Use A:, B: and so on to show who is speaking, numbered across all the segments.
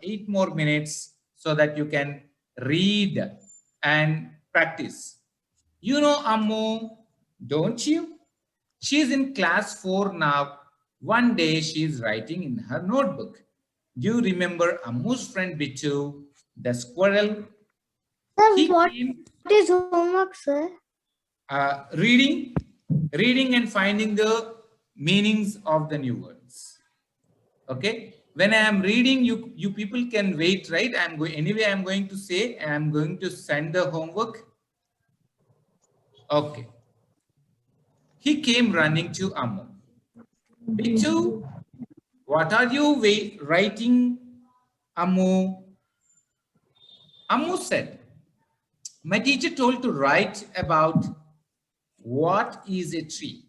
A: 8 more minutes so that you can read and practice. You know Ammu, don't you? She's in class 4 now. One day she's writing in her notebook. Do you remember Ammu's friend Bichu, the squirrel?
B: Sir,
A: He
B: what
A: came
B: is homework, sir?
A: reading and finding the meanings of the new words. Okay, when I am reading, you people can wait, right? I'm going to say, and I'm going to send the homework. Okay, he came running to Ammu. Bichu, what are you writing, Ammu? Ammu said, my teacher told to write about what is a tree.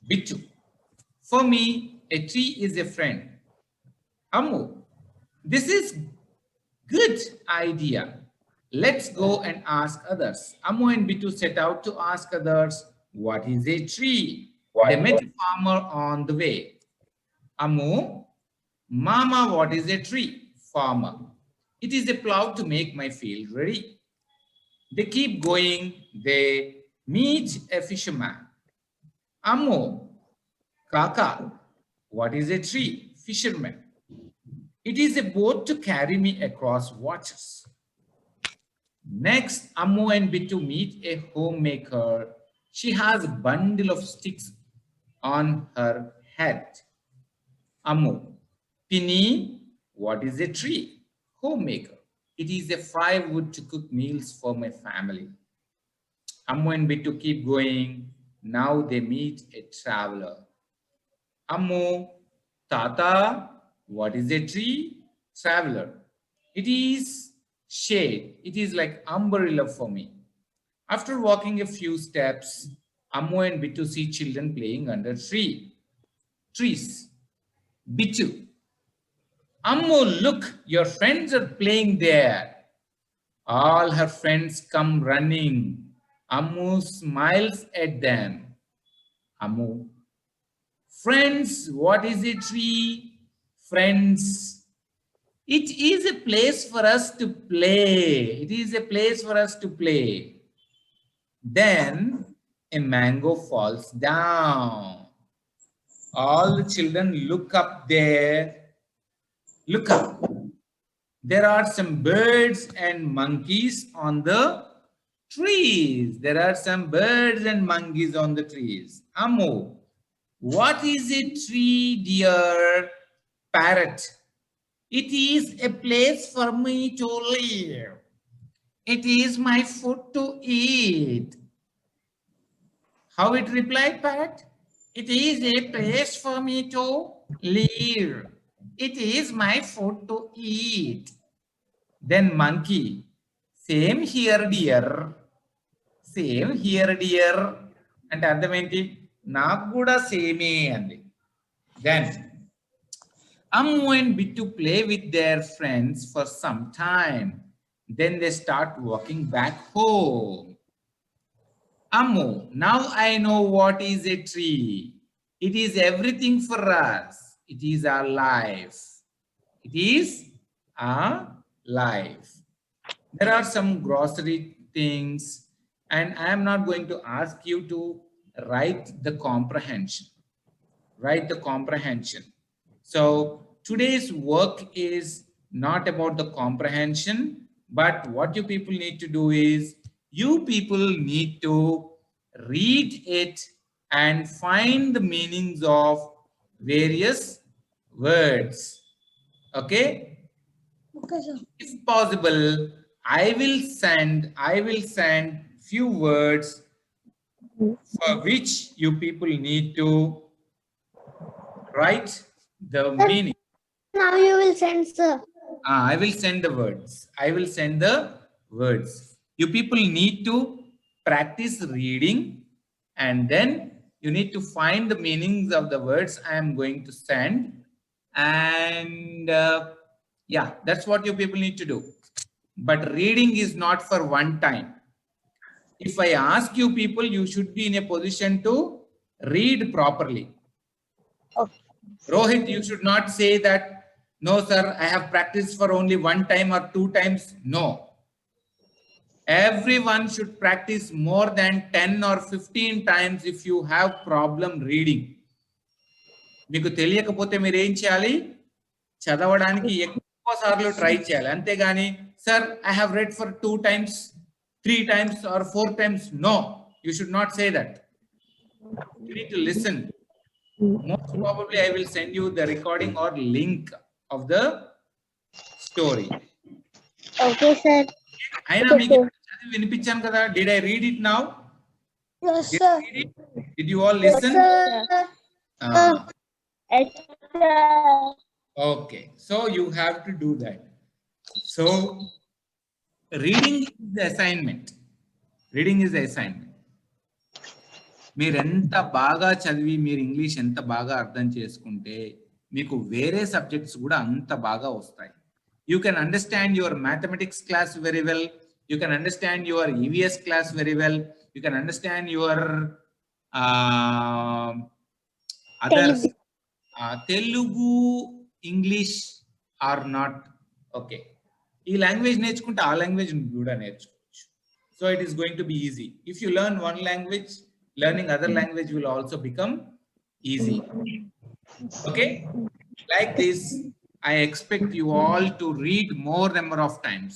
A: Bichu, for me, a tree is a friend. Ammu, this is good idea. Let's go and ask others. Ammu and Bitu set out to ask others, what is a tree? They met a farmer on the way. Ammu, Mama, what is a tree? Farmer, it is a plow to make my field ready. They keep going. They meet a fisherman. Ammu, Kaka, what is a tree? Fisherman, it is a boat to carry me across waters. Next, Ammu and Bitu meet a homemaker. She has a bundle of sticks on her head. Ammu, Pini, what is a tree? Homemaker, it is a firewood to cook meals for my family. Ammu and Bitu keep going. Now they meet a traveler. Ammu, Tata, what is a tree? Traveler, it is shade. It is like umbrella for me. After walking a few steps, Ammu and Bitu see children playing under trees. Bitu, Ammu, look, your friends are playing there. All her friends come running. Ammu smiles at them. Ammu, friends, what is a tree? Friends, it is a place for us to play. It is a place for us to play. Then a mango falls down. All the children look up there. Look up. There are some birds and monkeys on the trees. There are some birds and monkeys on the trees. Ammu, what is a tree, dear? Parrot, it is a place for me to live. It is my food to eat. How it replied, parrot? It is a place for me to live. It is my food to eat. Then monkey, same here, dear. Same here, dear. And అర్థం ఏంటి నాకు కూడా సేమే అంది. Then Ammu and Bitu play with their friends for some time. Then they start walking back home. Ammu, now I know what is a tree. It is everything for us. It is our life. It is our life. There are some grocery things, and I am not going to ask you to write the comprehension. Write the comprehension. So today's work is not about the comprehension, but what you people need to do is you people need to read it and find the meanings of various words. Okay?
B: Okay, sir.
A: If possible, I will send few words for which you people need to write the meaning.
B: Now you will send, sir.
A: I will send the words. I will send the words. You people need to practice reading, and then you need to find the meanings of the words I am going to send. And yeah, that's what you people need to do. But reading is not for one time. If I ask you people, you should be in a position to read properly.
B: Okay.
A: Rohit, you should not say that No, sir, I have practiced for only 1 time or 2 times. No. Everyone should practice more than 10 or 15 times if you have problem reading. మీకు తెలియకపోతే మీరు ఏం చేయాలి? చదవడానికి ఎక్కువ సార్లు try చేయాలి. అంతేగాని sir I have read for 2 times, 3 times or 4 times. No, you should not say that. You need to listen. Most probably I will send you the recording or link of the story.
B: Okay, sir.
A: అయినా మీకు చదివి వినిపించాను కదా. Did I read it now?
B: Yes, sir.
A: Did you all listen?
B: Yes, sir.
A: Okay, so you have to do that. So reading is the assignment. Reading is the assignment. మీరు ఎంత బాగా చదివి మీరు ఇంగ్లీష్ ఎంత బాగా అర్థం చేసుకుంటే మీకు వేరే సబ్జెక్ట్స్ కూడా అంత బాగా వస్తాయి. You can understand your mathematics class very well. You can understand your EVS class very well. You can understand your others. Telugu, English are not okay. ఈ లాంగ్వేజ్ నేర్చుకుంటే ఆ లాంగ్వేజ్ కూడా నేర్చుకోవచ్చు. So it is going to be easy. If you learn one language, learning other language will also become easy. Okay, like this I expect you all to read more number of times.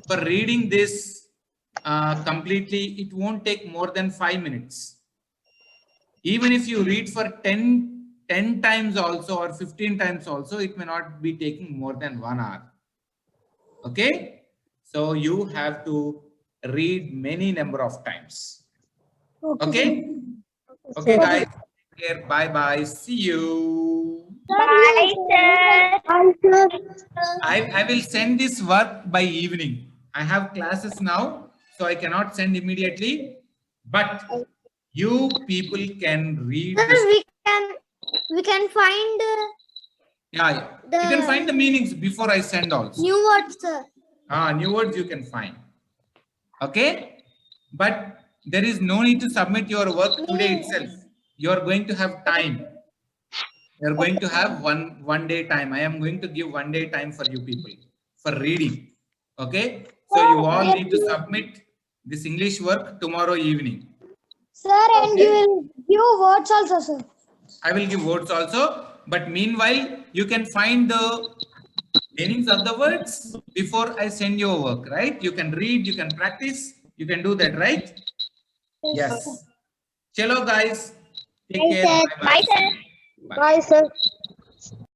A: For reading this completely, it won't take more than 5 minutes. Even if you read for 10 times also or 15 times also, it may not be taking more than 1 hour. Okay, so you have to read many number of times. Okay, okay guys, take care. Bye bye, see you.
B: Bye, sir. Bye, sir.
A: I will send this work by evening. I have classes now, so I cannot send immediately, but you people can read
B: Sir,
A: this.
B: we can find
A: Yeah, you can find the meanings before I send also.
B: new words, sir.
A: New words you can find. Okay, but there is no need to submit your work today itself. You are going to have time. You are going to have one day time. I am going to give 1 day time for you people for reading. Okay, so you all need to submit this English work tomorrow evening.
B: Sir, and you will give words also, sir.
A: I will give words also, but meanwhile you can find the meanings of the words before I send your work, right? You can read, you can practice, you can do that, right? Yes. Chalo guys, take
B: Bye,
A: care.
B: sir.
A: Bye,
B: Bye, sir. Bye, sir.